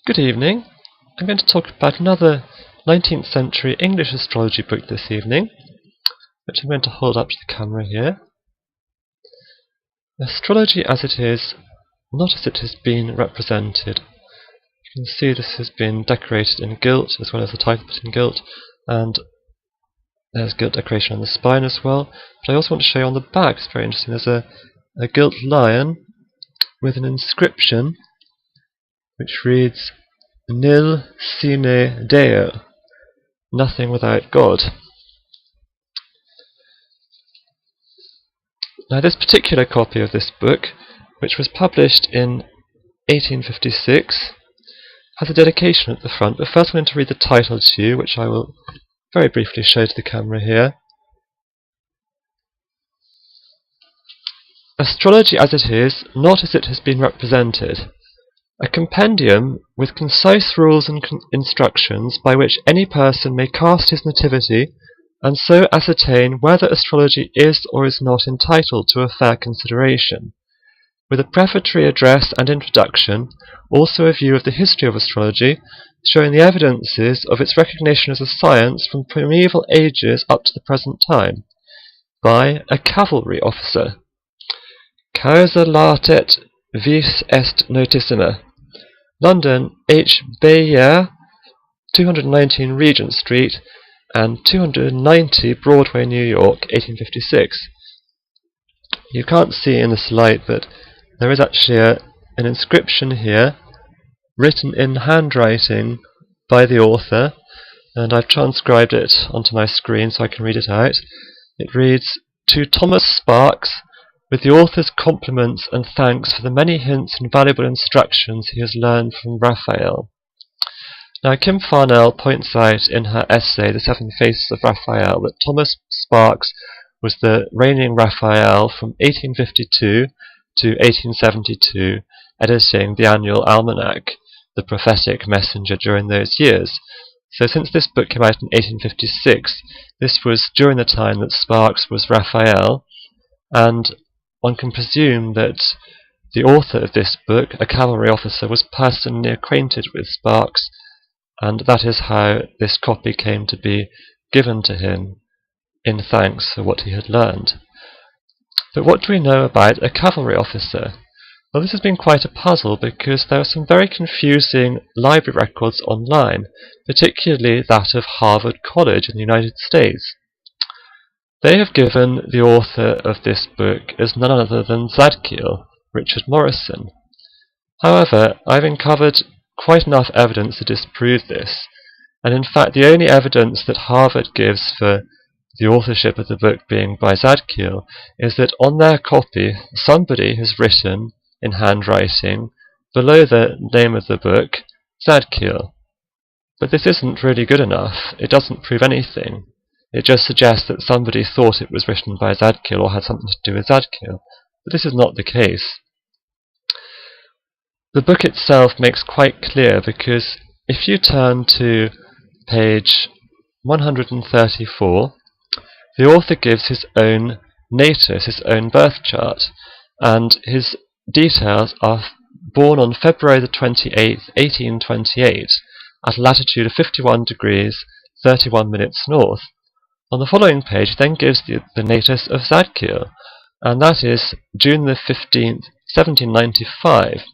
Good evening. I'm going to talk about another 19th century English astrology book this evening, which I'm going to hold up to the camera here. Astrology as it is, not as it has been represented. You can see this has been decorated in gilt, as well as the title put in gilt, and there's gilt decoration on the spine as well. But I also want to show you on the back, it's very interesting, there's a gilt lion with an inscription which reads Nil sine Deo, nothing without God. Now this particular copy of this book, which was published in 1856, has a dedication at the front, but first I'm going to read the title to you, which I will very briefly show to the camera here. Astrology as it is, not as it has been represented. A compendium with concise rules and instructions by which any person may cast his nativity and so ascertain whether astrology is or is not entitled to a fair consideration, with a prefatory address and introduction, also a view of the history of astrology, showing the evidences of its recognition as a science from primeval ages up to the present time, by a cavalry officer. Causa latet vis est notissima. London, H. Beyer, 219 Regent Street, and 290 Broadway, New York, 1856. You can't see in this light, but there is actually an inscription here, written in handwriting by the author, and I've transcribed it onto my screen so I can read it out. It reads, "To Thomas Sparks, with the author's compliments and thanks for the many hints and valuable instructions he has learned from Raphael." Now, Kim Farnell points out in her essay, The Seven Faces of Raphael, that Thomas Sparks was the reigning Raphael from 1852 to 1872, editing the annual almanac, the prophetic messenger during those years. So since this book came out in 1856, this was during the time that Sparks was Raphael, and one can presume that the author of this book, a cavalry officer, was personally acquainted with Sparks, and that is how this copy came to be given to him in thanks for what he had learned. But what do we know about a cavalry officer? Well, this has been quite a puzzle because there are some very confusing library records online, particularly that of Harvard College in the United States. They have given the author of this book as none other than Zadkiel, Richard Morrison. However, I've uncovered quite enough evidence to disprove this, and in fact the only evidence that Harvard gives for the authorship of the book being by Zadkiel is that on their copy somebody has written in handwriting below the name of the book Zadkiel. But this isn't really good enough. It doesn't prove anything. It just suggests that somebody thought it was written by Zadkiel or had something to do with Zadkiel, but this is not the case. The book itself makes quite clear, because if you turn to page 134, the author gives his own natus, his own birth chart, and his details are born on February the 28th, 1828, at a latitude of 51 degrees 31 minutes north. On the following page then gives the natus of Zadkiel, and that is June the 15th, 1795,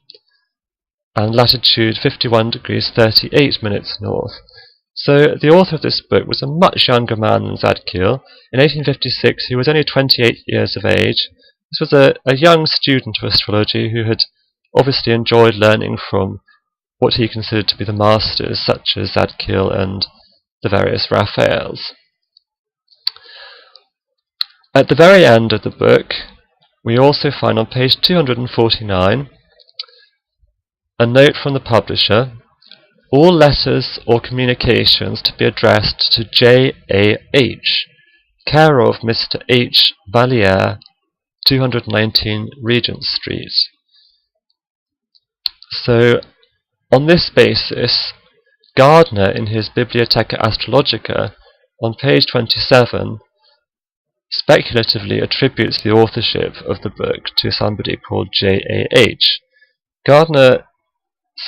and latitude 51 degrees 38 minutes north. So the author of this book was a much younger man than Zadkiel. In 1856 he was only 28 years of age. This was a young student of astrology who had obviously enjoyed learning from what he considered to be the masters, such as Zadkiel and the various Raphaels. At the very end of the book, we also find on page 249 a note from the publisher: all letters or communications to be addressed to J.A.H., care of Mr. H. Ballier, 219 Regent Street. So, on this basis, Gardner, in his Bibliotheca Astrologica, on page 27, speculatively attributes the authorship of the book to somebody called J.A.H. Gardner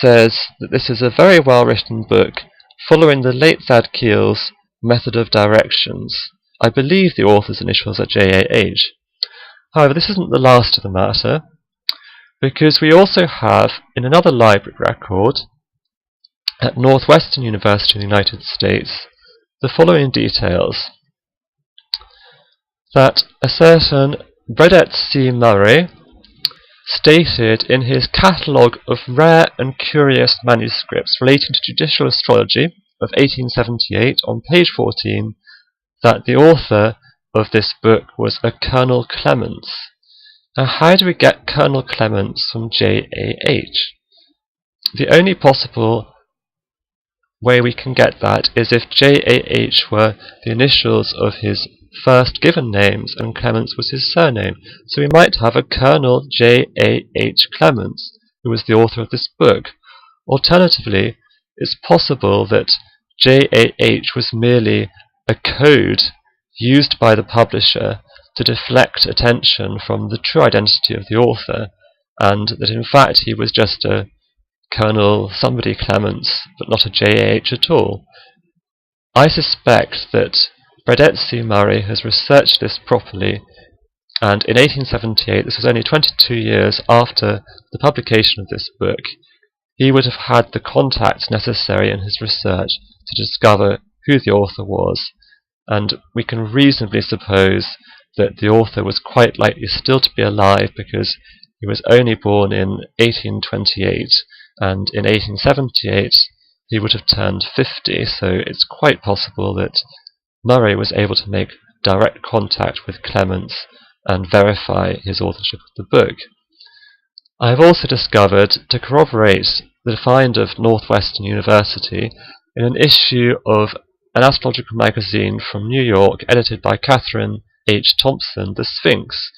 says that this is a very well written book following the late Zadkiel's method of directions. I believe the author's initials are JAH. However, this isn't the last of the matter, because we also have, in another library record, at Northwestern University in the United States, the following details: that a certain Bredett C. Murray stated in his Catalogue of Rare and Curious Manuscripts relating to Judicial Astrology of 1878 on page 14 that the author of this book was a Colonel Clements. Now, how do we get Colonel Clements from JAH? The only possible way we can get that is if JAH were the initials of his first given names and Clements was his surname. So we might have a Colonel J.A.H. Clements, who was the author of this book. Alternatively, it's possible that JAH was merely a code used by the publisher to deflect attention from the true identity of the author, and that in fact he was just a Colonel somebody Clements, but not a JAH at all. I suspect that Bredett C. Murray has researched this properly, and in 1878, this was only 22 years after the publication of this book, he would have had the contacts necessary in his research to discover who the author was, and we can reasonably suppose that the author was quite likely still to be alive because he was only born in 1828, and in 1878 he would have turned 50, so it's quite possible that Murray was able to make direct contact with Clements and verify his authorship of the book. I have also discovered, to corroborate the find of Northwestern University, in an issue of an astrological magazine from New York edited by Catherine H. Thompson, The Sphinx.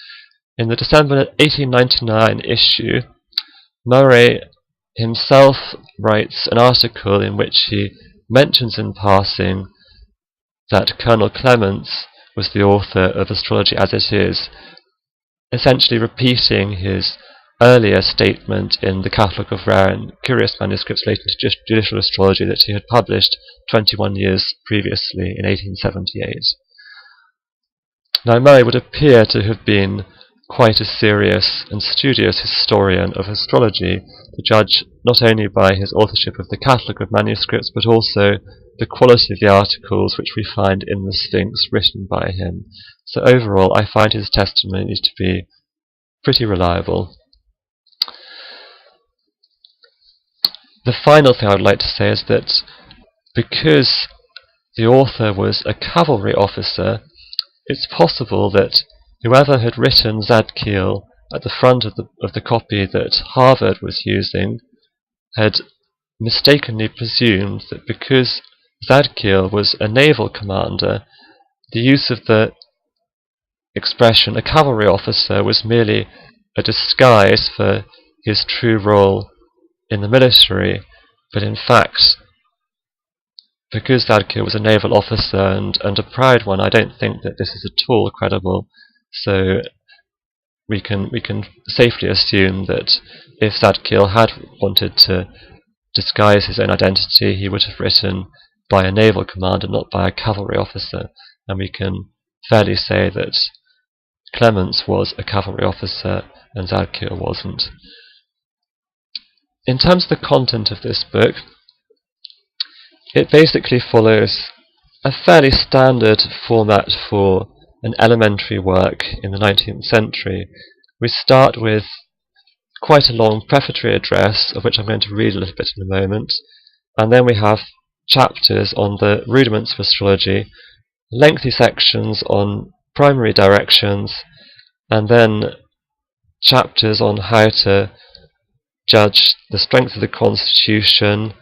In the December 1899 issue, Murray himself writes an article in which he mentions in passing that Colonel Clements was the author of Astrology as It Is, essentially repeating his earlier statement in the Catalogue of Rare and Curious Manuscripts relating to Judicial Astrology that he had published 21 years previously in 1878. Now, Murray would appear to have been quite a serious and studious historian of astrology, to judge not only by his authorship of the Catalogue of Manuscripts, but also the quality of the articles which we find in the Sphinx written by him. So overall, I find his testimony to be pretty reliable. The final thing I would like to say is that because the author was a cavalry officer, it's possible that whoever had written Zadkiel at the front of the copy that Harvard was using had mistakenly presumed that because Zadkiel was a naval commander, the use of the expression a cavalry officer was merely a disguise for his true role in the military, but in fact, because Zadkiel was a naval officer and a proud one, I don't think that this is at all credible. So we can safely assume that if Zadkiel had wanted to disguise his own identity, he would have written by a naval commander, not by a cavalry officer, and we can fairly say that Clements was a cavalry officer and Zadkiel wasn't. In terms of the content of this book, it basically follows a fairly standard format for an elementary work in the 19th century. We start with quite a long prefatory address, of which I'm going to read a little bit in a moment, and then we have chapters on the rudiments of astrology, lengthy sections on primary directions, and then chapters on how to judge the strength of the constitution,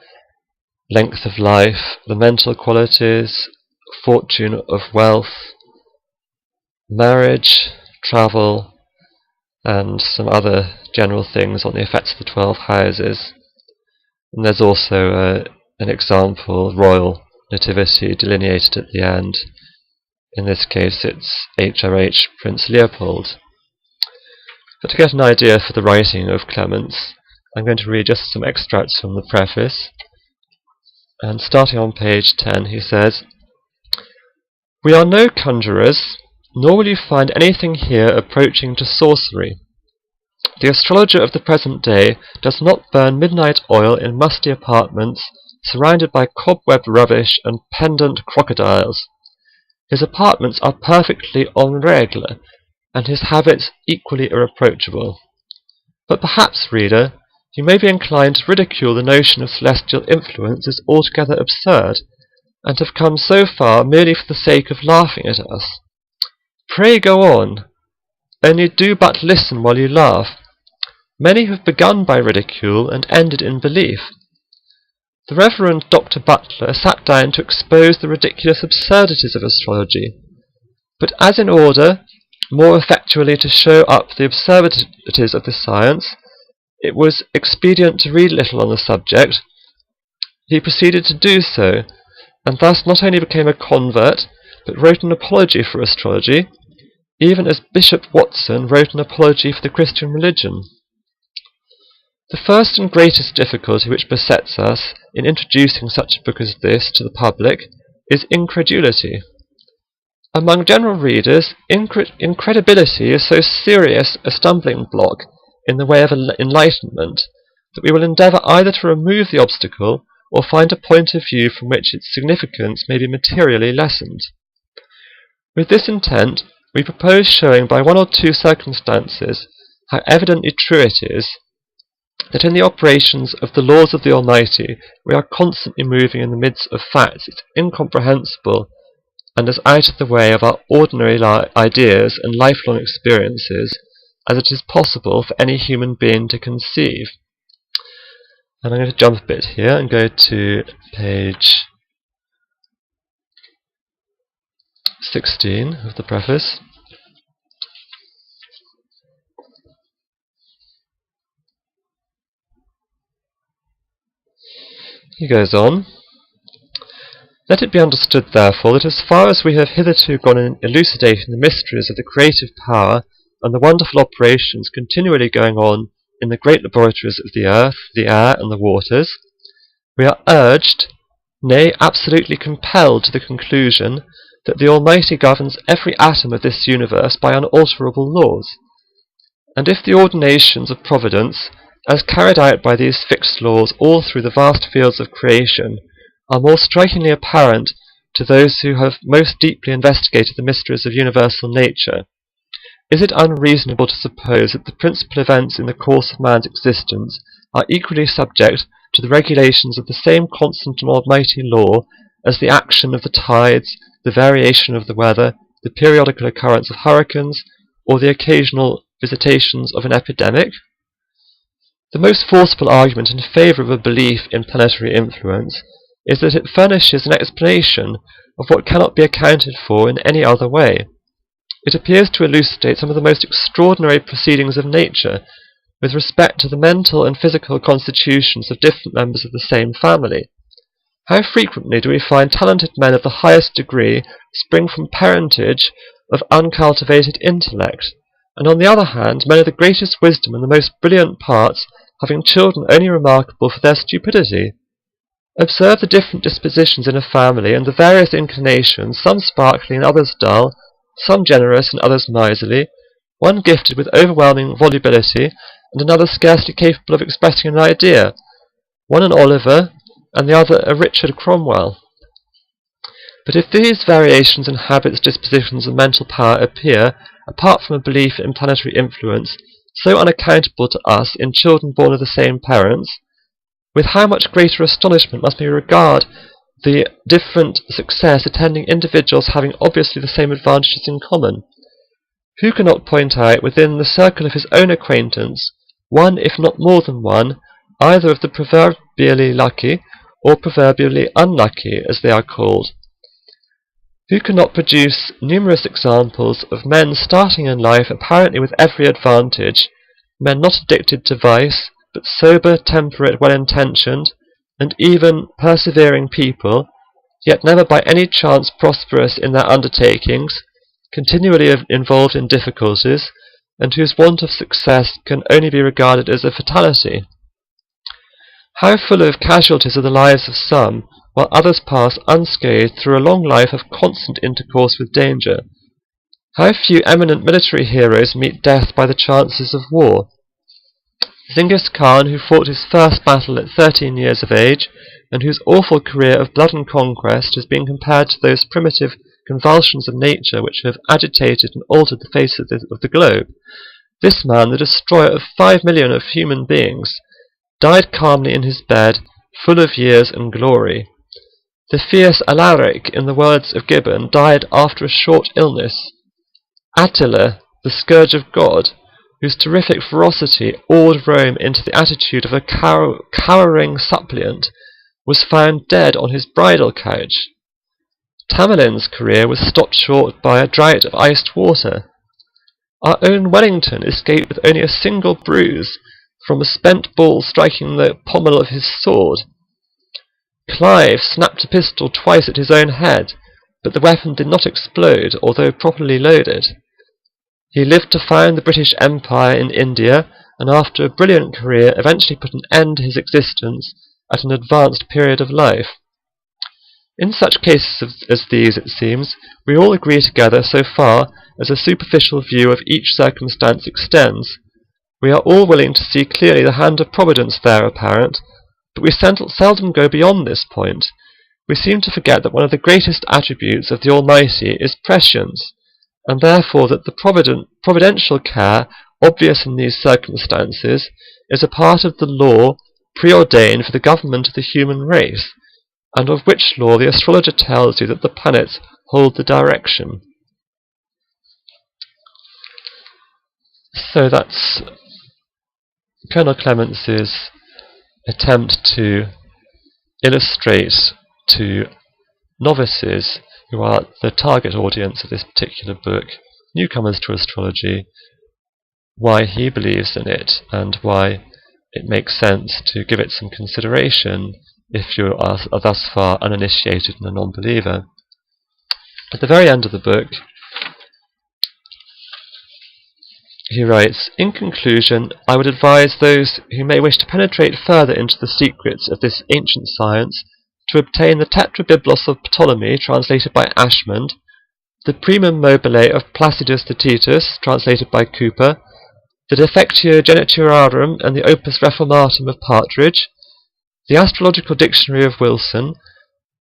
length of life, the mental qualities, fortune of wealth, marriage, travel, and some other general things on the effects of the 12 houses. And there's also an example, royal nativity, delineated at the end. In this case it's HRH Prince Leopold. But to get an idea for the writing of Clements, I'm going to read just some extracts from the preface. And starting on page 10, he says, "We are no conjurers, nor will you find anything here approaching to sorcery. The astrologer of the present day does not burn midnight oil in musty apartments surrounded by cobwebbed rubbish and pendant crocodiles. His apartments are perfectly en règle, and his habits equally irreproachable. But perhaps, reader, you may be inclined to ridicule the notion of celestial influence as altogether absurd, and have come so far merely for the sake of laughing at us. Pray go on, only do but listen while you laugh. Many have begun by ridicule and ended in belief. The Reverend Dr. Butler sat down to expose the ridiculous absurdities of astrology, but as in order more effectually to show up the absurdities of this science, it was expedient to read a little on the subject. He proceeded to do so, and thus not only became a convert, but wrote an apology for astrology, even as Bishop Watson wrote an apology for the Christian religion. The first and greatest difficulty which besets us in introducing such a book as this to the public is incredulity. Among general readers, incredibility is so serious a stumbling block in the way of enlightenment that we will endeavour either to remove the obstacle or find a point of view from which its significance may be materially lessened. With this intent, we propose showing by one or two circumstances how evidently true it is that in the operations of the laws of the Almighty we are constantly moving in the midst of facts as incomprehensible and as out of the way of our ordinary ideas and lifelong experiences as it is possible for any human being to conceive." And I'm going to jump a bit here and go to page 16 of the preface. He goes on, "Let it be understood, therefore, that as far as we have hitherto gone in elucidating the mysteries of the creative power and the wonderful operations continually going on in the great laboratories of the earth, the air, and the waters, we are urged, nay, absolutely compelled to the conclusion that the Almighty governs every atom of this universe by unalterable laws. And if the ordinations of Providence, as carried out by these fixed laws all through the vast fields of creation, are more strikingly apparent to those who have most deeply investigated the mysteries of universal nature, is it unreasonable to suppose that the principal events in the course of man's existence are equally subject to the regulations of the same constant and almighty law as the action of the tides, the variation of the weather, the periodical occurrence of hurricanes, or the occasional visitations of an epidemic? The most forcible argument in favour of a belief in planetary influence is that it furnishes an explanation of what cannot be accounted for in any other way. It appears to elucidate some of the most extraordinary proceedings of nature with respect to the mental and physical constitutions of different members of the same family. How frequently do we find talented men of the highest degree spring from parentage of uncultivated intellect, and on the other hand men of the greatest wisdom and the most brilliant parts having children only remarkable for their stupidity? Observe the different dispositions in a family, and the various inclinations, some sparkling and others dull, some generous and others miserly, one gifted with overwhelming volubility and another scarcely capable of expressing an idea, one an Oliver and the other a Richard Cromwell. But if these variations in habits, dispositions, and mental power appear, apart from a belief in planetary influence, so unaccountable to us in children born of the same parents, with how much greater astonishment must we regard the different success attending individuals having obviously the same advantages in common? Who cannot point out within the circle of his own acquaintance one, if not more than one, either of the proverbially lucky or proverbially unlucky, as they are called? Who cannot produce numerous examples of men starting in life apparently with every advantage, men not addicted to vice, but sober, temperate, well-intentioned, and even persevering people, yet never by any chance prosperous in their undertakings, continually involved in difficulties, and whose want of success can only be regarded as a fatality? How full of casualties are the lives of some, while others pass unscathed through a long life of constant intercourse with danger. How few eminent military heroes meet death by the chances of war. Genghis Khan, who fought his first battle at 13 years of age, and whose awful career of blood and conquest has been compared to those primitive convulsions of nature which have agitated and altered the face of the globe. This man, the destroyer of 5 million of human beings, died calmly in his bed, full of years and glory. The fierce Alaric, in the words of Gibbon, died after a short illness. Attila, the scourge of God, whose terrific ferocity awed Rome into the attitude of a cowering suppliant, was found dead on his bridal couch. Tamerlane's career was stopped short by a drought of iced water. Our own Wellington escaped with only a single bruise from a spent ball striking the pommel of his sword. Clive snapped a pistol twice at his own head, but the weapon did not explode, although properly loaded. He lived to found the British Empire in India, and after a brilliant career eventually put an end to his existence at an advanced period of life. In such cases as these, it seems, we all agree together so far as a superficial view of each circumstance extends. We are all willing to see clearly the hand of Providence there apparent, but we seldom go beyond this point. We seem to forget that one of the greatest attributes of the Almighty is prescience, and therefore that the providential care obvious in these circumstances is a part of the law preordained for the government of the human race, and of which law the astrologer tells you that the planets hold the direction. So that's Colonel Clements's attempt to illustrate to novices, who are the target audience of this particular book, newcomers to astrology, why he believes in it and why it makes sense to give it some consideration if you are thus far uninitiated and a non-believer. At the very end of the book, he writes, "In conclusion, I would advise those who may wish to penetrate further into the secrets of this ancient science to obtain the Tetrabiblos of Ptolemy, translated by Ashmond, the Primum Mobile of Placidus Thetis, translated by Cooper, the Defectio Geniturarum and the Opus Reformatum of Partridge, the Astrological Dictionary of Wilson,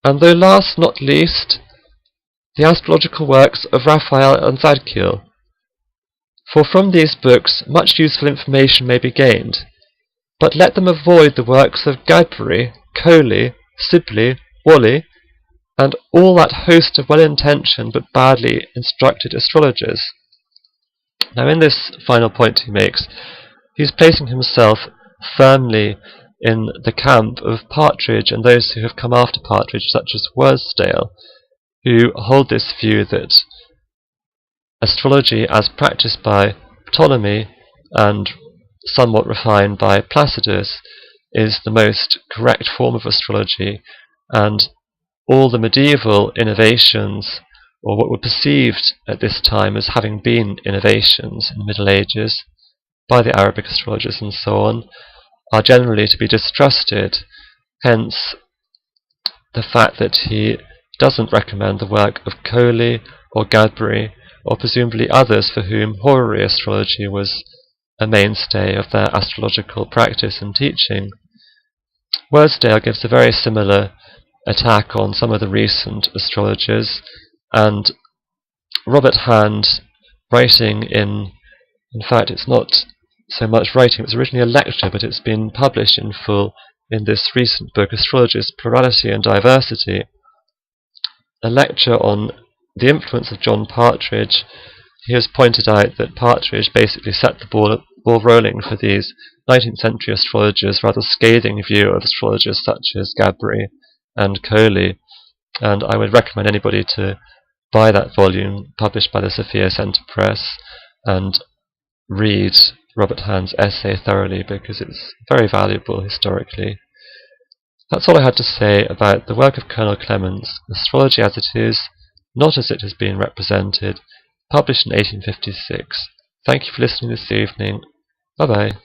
and though last not least, the astrological works of Raphael and Zadkiel. For from these books much useful information may be gained, but let them avoid the works of Gadbury, Coley, Sibley, Whalley, and all that host of well-intentioned but badly instructed astrologers." Now in this final point he makes, he's placing himself firmly in the camp of Partridge and those who have come after Partridge, such as Worsdale, who hold this view that astrology as practiced by Ptolemy and somewhat refined by Placidus is the most correct form of astrology, and all the medieval innovations, or what were perceived at this time as having been innovations in the Middle Ages by the Arabic astrologers and so on, are generally to be distrusted. Hence the fact that he doesn't recommend the work of Coley or Gadbury, or presumably others for whom horary astrology was a mainstay of their astrological practice and teaching. Worsdale gives a very similar attack on some of the recent astrologers, and Robert Hand, writing in fact it's not so much writing, it was originally a lecture, but it's been published in full in this recent book, Astrology's Plurality and Diversity, a lecture on the influence of John Partridge. He has pointed out that Partridge basically set the ball rolling for these 19th century astrologers' rather scathing view of astrologers such as Gadbury and Coley, and I would recommend anybody to buy that volume published by the Sophia Centre Press and read Robert Hand's essay thoroughly, because it's very valuable historically. That's all I had to say about the work of Colonel Clements, Astrology as It Is, Not As It Has Been Represented, published in 1856. Thank you for listening this evening. Bye-bye.